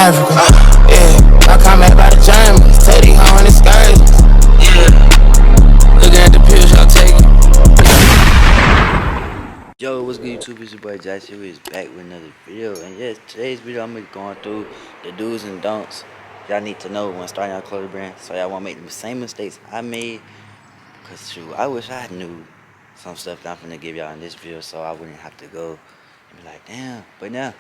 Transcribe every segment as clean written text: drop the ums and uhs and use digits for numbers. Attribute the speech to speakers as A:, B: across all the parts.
A: Africa. Yeah, I come back by the Germans, take these home in the excursions. Yeah, looking at the pills y'all taking.
B: Yo, what's good YouTube? It's your boy Joshhibberttt is back with another video. And yes, today's video I'm gonna be going through the do's and don'ts y'all need to know when starting out a clothing brand, so y'all won't make the same mistakes I made. Cause shoot, I wish I knew some stuff that I'm finna give y'all in this video, so I wouldn't have to go and be like, damn. But now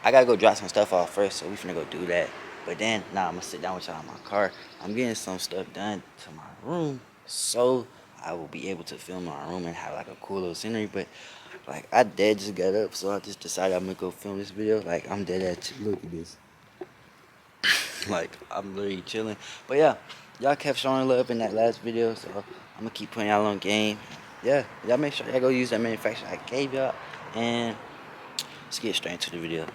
B: I gotta go drop some stuff off first, so we finna go do that. But then now I'm gonna sit down with y'all in my car. I'm getting some stuff done to my room, so I will be able to film my room and have like a cool little scenery. But like I dead just got up, so I just decided I'm gonna go film this video. Like I'm dead at look at this. Like I'm literally chilling. But yeah, y'all kept showing love in that last video, so I'm gonna keep putting y'all on game. Yeah, y'all make sure y'all go use that manufacturer I gave y'all, and let's get straight into the video.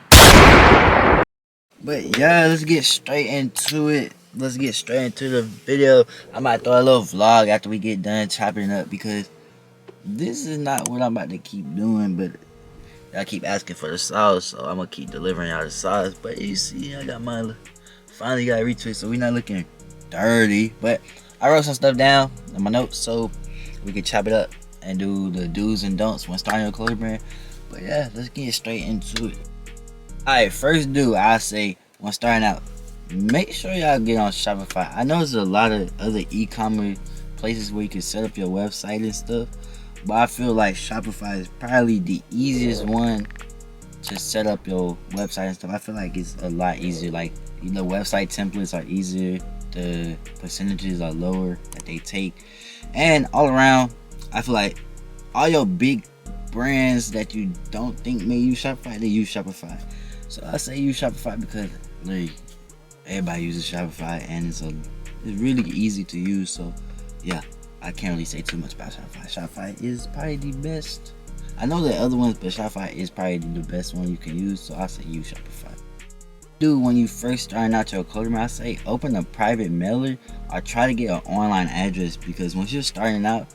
B: But yeah, let's get straight into it. Let's get straight into the video. I might throw a little vlog after we get done chopping it up, because this is not what I'm about to keep doing, but y'all keep asking for the sauce, so I'm gonna keep delivering y'all the sauce. But you see, I got my finally got retweet, so we not looking dirty. But I wrote some stuff down in my notes so we can chop it up and do the do's and don'ts when starting a clothing brand. But yeah, let's get straight into it. Alright, first do I say when starting out, make sure y'all get on Shopify. I know there's a lot of other e-commerce places where you can set up your website and stuff, but I feel like Shopify is probably the easiest one to set up your website and stuff. I feel like it's a lot easier. Like, you know, website templates are easier, the percentages are lower that they take, and all around I feel like all your big brands that you don't think may use Shopify, they use Shopify. So I say use Shopify because literally everybody uses Shopify, and it's really easy to use. So yeah, I can't really say too much about Shopify. Shopify is probably the best. I know the other ones, but Shopify is probably the best one you can use, so I say use Shopify. Dude, when you first starting out your clothing brand, I say open a private mailer or try to get an online address, because once you're starting out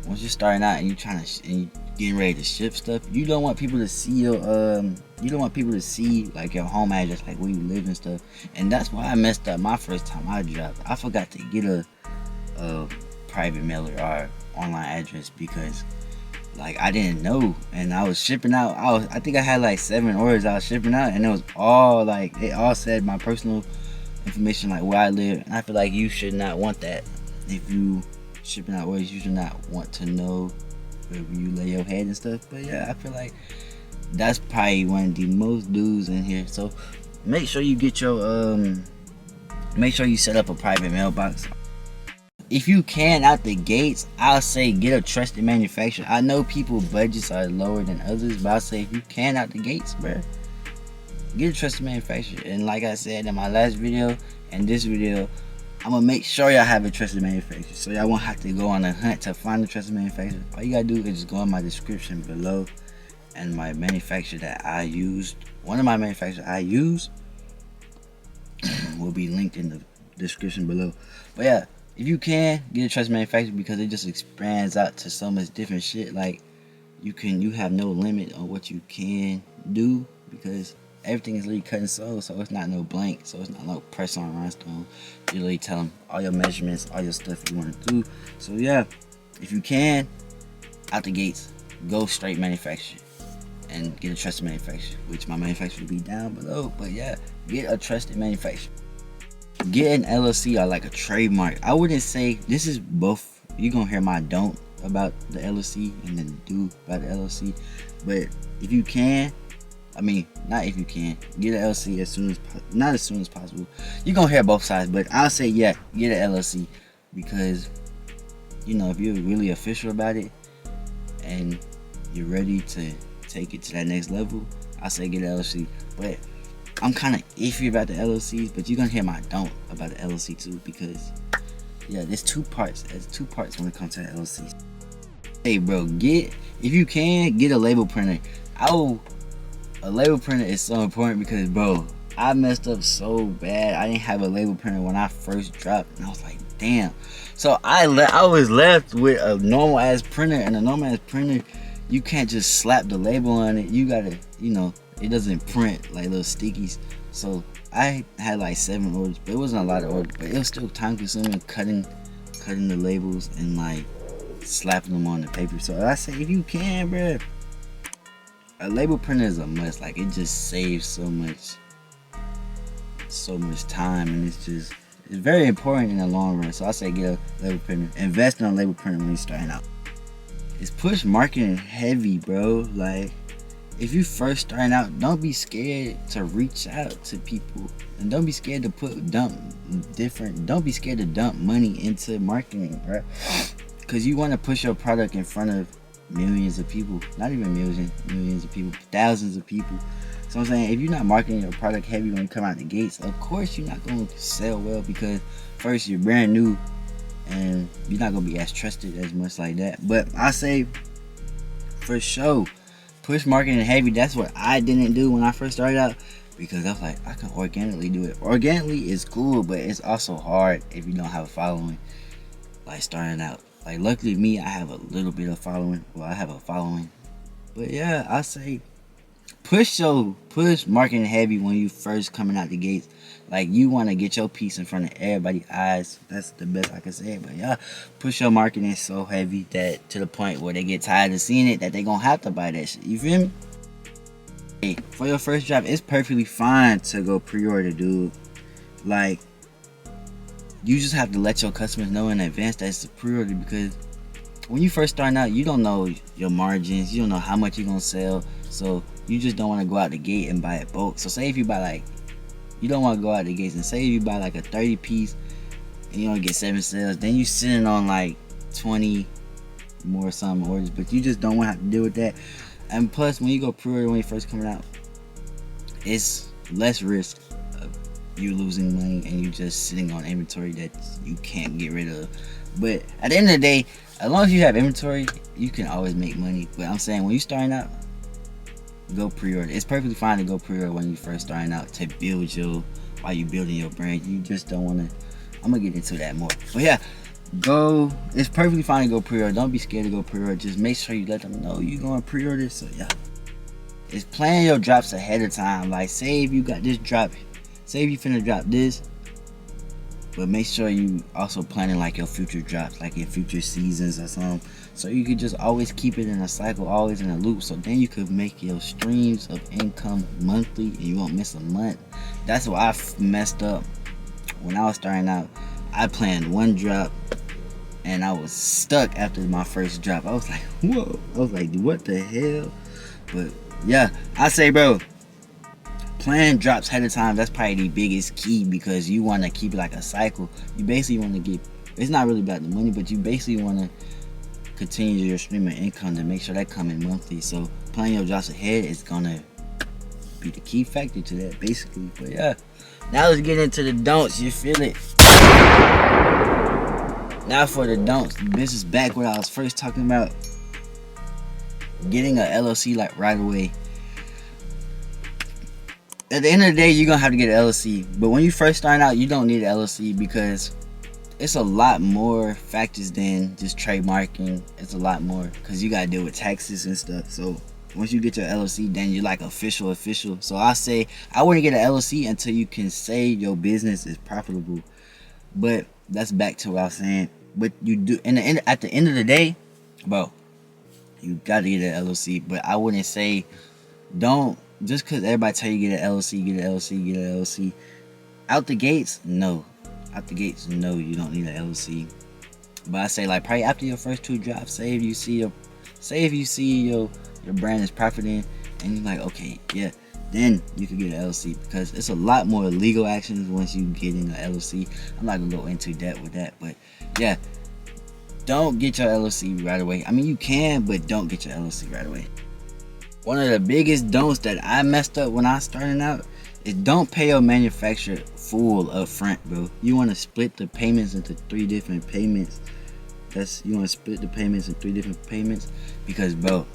B: and you're trying to and you getting ready to ship stuff, you don't want people to see your like your home address, like where you live and stuff. And that's why I messed up my first time I dropped. I forgot to get a private mailer or online address, because like I didn't know, and I was shipping out. I think I had like 7 orders I was shipping out, and it was all like, it all said my personal information, like where I live. And I feel like you should not want that. If you shipping out orders, you should not want to know where you lay your head and stuff. But yeah, I feel like that's probably one of the most do's in here. So make sure you get your make sure you set up a private mailbox. If you can out the gates, I'll say get a trusted manufacturer. I know people budgets are lower than others, but I'll say if you can out the gates, bro, get a trusted manufacturer. And like I said in my last video and this video, I'm gonna make sure y'all have a trusted manufacturer, so y'all won't have to go on a hunt to find a trusted manufacturer. All you gotta do is just go in my description below, and my manufacturer that I used, one of my manufacturers I use will be linked in the description below. But yeah, if you can, get a trusted manufacturer, because it just expands out to so much different shit. Like you have no limit on what you can do, because everything is literally cut and sew, so it's not no blank, so it's not no press on rhinestone. You literally tell them all your measurements, all your stuff you want to do. So yeah, if you can, out the gates, go straight manufacturer and get a trusted manufacturer, which my manufacturer will be down below. But yeah, get a trusted manufacturer. Get an LLC or like a trademark. I wouldn't say, this is both. You're gonna hear my don't about the LLC and then do about the LLC. But if you can, I mean, not if you can, get an LLC as soon as not as soon as possible. You're gonna hear both sides, but I'll say yeah, get an LLC, because you know, if you're really official about it and you're ready to take it to that next level, I say get an LLC. But I'm kind of iffy about the LLCs, but you're gonna hear my don't about the LLC too, because yeah, there's two parts. There's 2 parts when it comes to the LLCs. Hey bro, if you can, get a label printer. A label printer is so important, because bro, I messed up so bad. I didn't have a label printer when I first dropped, and I was like, damn. So I was left with a normal ass printer, and a normal ass printer, you can't just slap the label on it. You gotta, you know, it doesn't print like little stickies. So I had like 7 orders, but it wasn't a lot of orders, but it was still time consuming cutting the labels and like slapping them on the paper. So I say, if you can, bruh, a label printer is a must. Like, it just saves so much time, and it's very important in the long run. So I say get a label printer, invest in a label printer when you're starting out. It's push marketing heavy, bro. Like, if you first starting out, don't be scared to reach out to people, and don't be scared to don't be scared to dump money into marketing, bro. Because you want to push your product in front of millions of people, not even millions of people, thousands of people. So I'm saying, if you're not marketing your product heavy when you come out the gates, of course you're not going to sell well, because first, you're brand new and you're not going to be as trusted as much like that. But I say, for sure, push marketing heavy. That's what I didn't do when I first started out, because I was like, I can organically do it. Organically is cool, but it's also hard if you don't have a following, like starting out. Like, luckily me, I have a little bit of following. Well, I have a following. But yeah, I say push marketing heavy when you first coming out the gates. Like, you want to get your piece in front of everybody's eyes. That's the best I can say. But yeah, push your marketing so heavy that to the point where they get tired of seeing it, that they gonna have to buy that shit. You feel me? Hey, for your first drop, it's perfectly fine to go pre-order, dude. Like, you just have to let your customers know in advance that it's a pre-order, because when you first starting out, you don't know your margins, you don't know how much you're gonna sell, so you just don't want to go out the gate and buy it bulk. So say if you buy like, you don't want to go out the gates, and say if you buy like a 30 piece and you only get 7 sales, then you sitting on like 20 more some orders, but you just don't want to have to deal with that. And plus, when you go pre-order when you're first coming out, it's less risk of you losing money and you just sitting on inventory that you can't get rid of. But at the end of the day, as long as you have inventory, you can always make money. But I'm saying, when you're starting out, go pre-order. It's perfectly fine to go pre-order when you're first starting out, to build while you're building your brand. You just don't want to. I'm gonna get into that more. But yeah, it's perfectly fine to go pre-order. Don't be scared to go pre-order. Just make sure you let them know you're going to pre-order. So yeah, it's planning your drops ahead of time. Like, say if you got this drop, say if you finna drop this, but make sure you also planning like your future drops, like in future seasons or something, so you could just always keep it in a cycle, always in a loop, so then you could make your streams of income monthly and you won't miss a month. That's why I messed up when I was starting out. I planned one drop and I was stuck after my first drop. I was like, whoa. I was like, what the hell? But yeah, I say, bro, plan drops ahead of time. That's probably the biggest key, because you want to keep it like a cycle. You basically want to get, it's not really about the money, but you basically want to continue your stream of income to make sure that come in monthly. So planning your drops ahead is gonna be the key factor to that, basically. But yeah, now let's get into the don'ts. You feel it? Now for the don'ts. This is back what I was first talking about. Getting a LLC like right away. At the end of the day, you're gonna have to get an LLC. But when you first start out, you don't need an LLC, because it's a lot more factors than just trademarking. It's a lot more, because you gotta deal with taxes and stuff. So once you get your LLC, then you're like official. So I say, I wouldn't get an LLC until you can say your business is profitable. But that's back to what I was saying. But you do, at the end of the day, bro, you gotta get an LLC. But I wouldn't say, don't, just because everybody tell you get an LLC. Out the gates, no. Out the gates, no, you don't need an LLC. But I say, like, probably after your first 2 drops, say if you see your brand is profiting, and you're like, okay, yeah, then you can get an LLC, because it's a lot more legal actions once you get in an LLC. I'm not gonna go into depth with that, but yeah, don't get your LLC right away. I mean, you can, but don't get your LLC right away. One of the biggest don'ts that I messed up when I started out is don't pay your manufacturer full up front, bro. You want to split the payments into 3 different payments. You want to split the payments in 3 different payments, because, bro,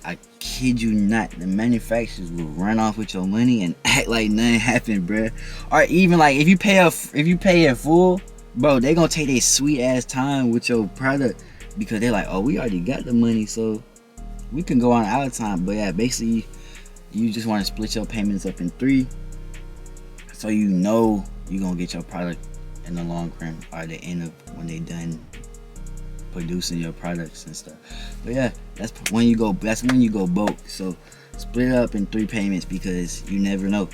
B: I kid you not, the manufacturers will run off with your money and act like nothing happened, bro. Or even like if you pay it full, bro, they gonna take their sweet ass time with your product, because they're like, oh, we already got the money, so we can go on our time. But yeah, basically, You just want to split your payments up in 3, so you know you're gonna get your product in the long run, or the end of when they done producing your products and stuff. But yeah, that's when you go bulk. So split it up in 3 payments, because you never know.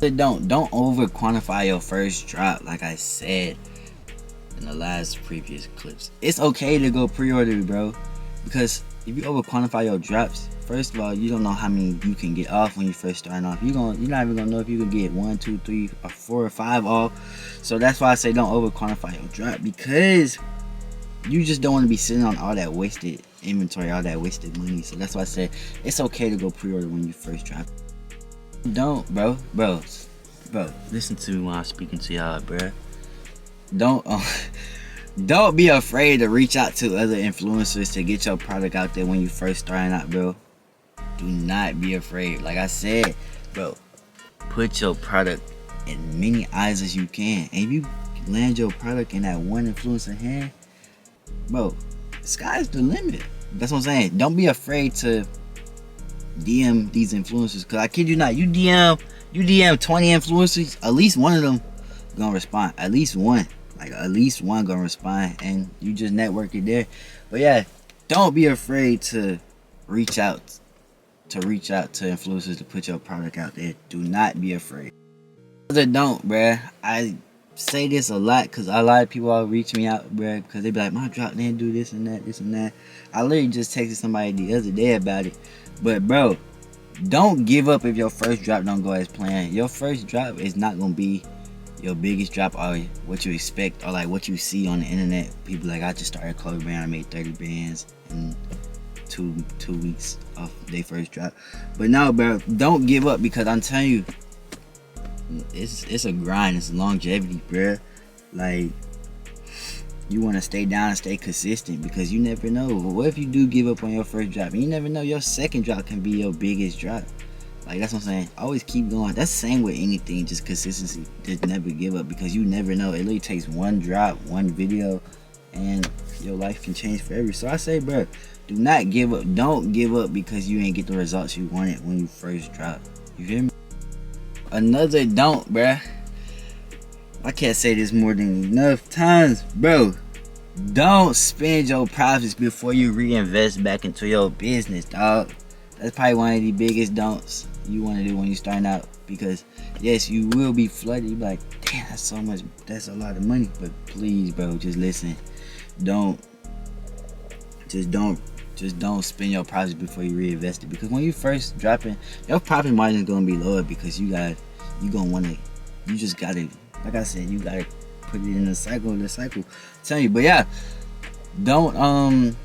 B: Don't over quantify your first drop. Like I said in the last previous clips, it's okay to go pre-order, bro, because if you over quantify your drops, first of all, you don't know how many you can get off when you first starting off. You're not even gonna know if you can get 1, 2, 3, or 4 or 5 off. So that's why I say don't over quantify your drop, because you just don't want to be sitting on all that wasted inventory, all that wasted money. So that's why I said it's okay to go pre-order when you first drop. Don't, bro, listen to me while I'm speaking to y'all, bro. Don't be afraid to reach out to other influencers to get your product out there when you first starting out, bro. Do not be afraid. Like I said, bro, put your product in many eyes as you can. And if you land your product in that one influencer hand, bro, sky's the limit. That's what I'm saying. Don't be afraid to DM these influencers, because I kid you not, you DM 20 influencers, at least one of them gonna respond. At least one gonna respond, and you just network it there. But yeah, don't be afraid to reach out to influencers to put your product out there. Do not be afraid. Don't, bruh. I say this a lot because a lot of people all reach me out, bruh, because they be like, my drop didn't do this and that. I literally just texted somebody the other day about it. But bro, don't give up if your first drop don't go as planned. Your first drop is not gonna be your biggest drop, or what you expect, or like what you see on the internet. People like, I just started a clothing brand, I made 30 bands in two weeks off their first drop. But no, bro, don't give up, because I'm telling you, it's a grind, it's longevity, bro. Like, you want to stay down and stay consistent, because you never know. What if you do give up on your first drop? You never know, your second drop can be your biggest drop. Like, that's what I'm saying. Always keep going. That's the same with anything, just consistency. Just never give up, because you never know. It literally takes one drop, one video, and your life can change forever. So I say, bro, do not give up. Don't give up because you ain't get the results you wanted when you first dropped. You hear me? Another don't, bruh. I can't say this more than enough times, bro. Don't spend your profits before you reinvest back into your business, dog. That's probably one of the biggest don'ts you want to do when you starting out, because yes, you will be flooded. You be like, damn, that's so much, that's a lot of money. But please, bro, just listen. Don't spend your profits before you reinvest it, because when you first dropping, your profit margin is gonna be lower, because you just gotta, like I said, you gotta put it in the cycle. Tell you, but yeah, don't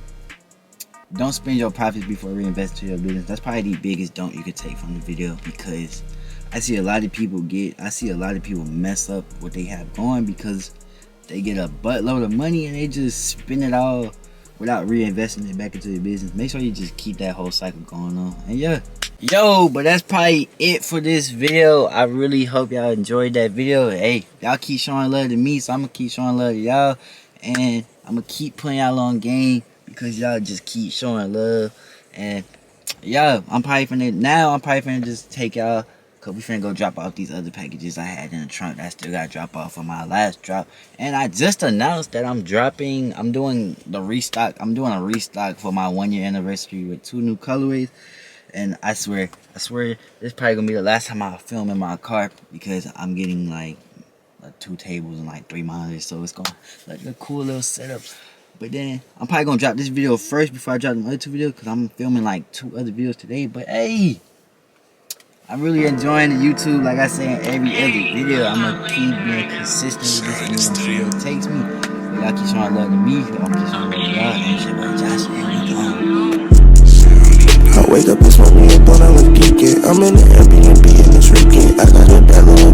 B: spend your profits before reinvest into your business. That's probably the biggest don't you could take from the video, because I see a lot of people mess up what they have going, because they get a buttload of money and they just spend it all without reinvesting it back into the business. Make sure you just keep that whole cycle going on. And yeah, but that's probably it for this video. I really hope y'all enjoyed that video. Hey, y'all keep showing love to me, so I'm gonna keep showing love to y'all, and I'm gonna keep putting y'all on game, because y'all just keep showing love. And yeah, I'm probably finna just take y'all, cause we finna go drop off these other packages I had in the trunk that I still gotta drop off for my last drop. And I just announced that I'm doing a restock for my 1-year anniversary with 2 new colorways. And I swear, this is probably gonna be the last time I film in my car, because I'm getting like 2 tables and like 3 monitors, so it's gonna like a cool little setup. But then I'm probably gonna drop this video first before I drop the other 2 videos, because I'm filming like 2 other videos today. But hey, I'm really enjoying the YouTube. Like I say in every other video, I'm gonna keep being consistent with this, and I'm see what it takes me. But y'all keep showing love to me, I'm keep showing love to y'all. And it's your boy Josh, and we gone.
C: I wake up and smoke me a blunt, I love geeking. I'm in the Airbnb and it's freaking. I got a bad little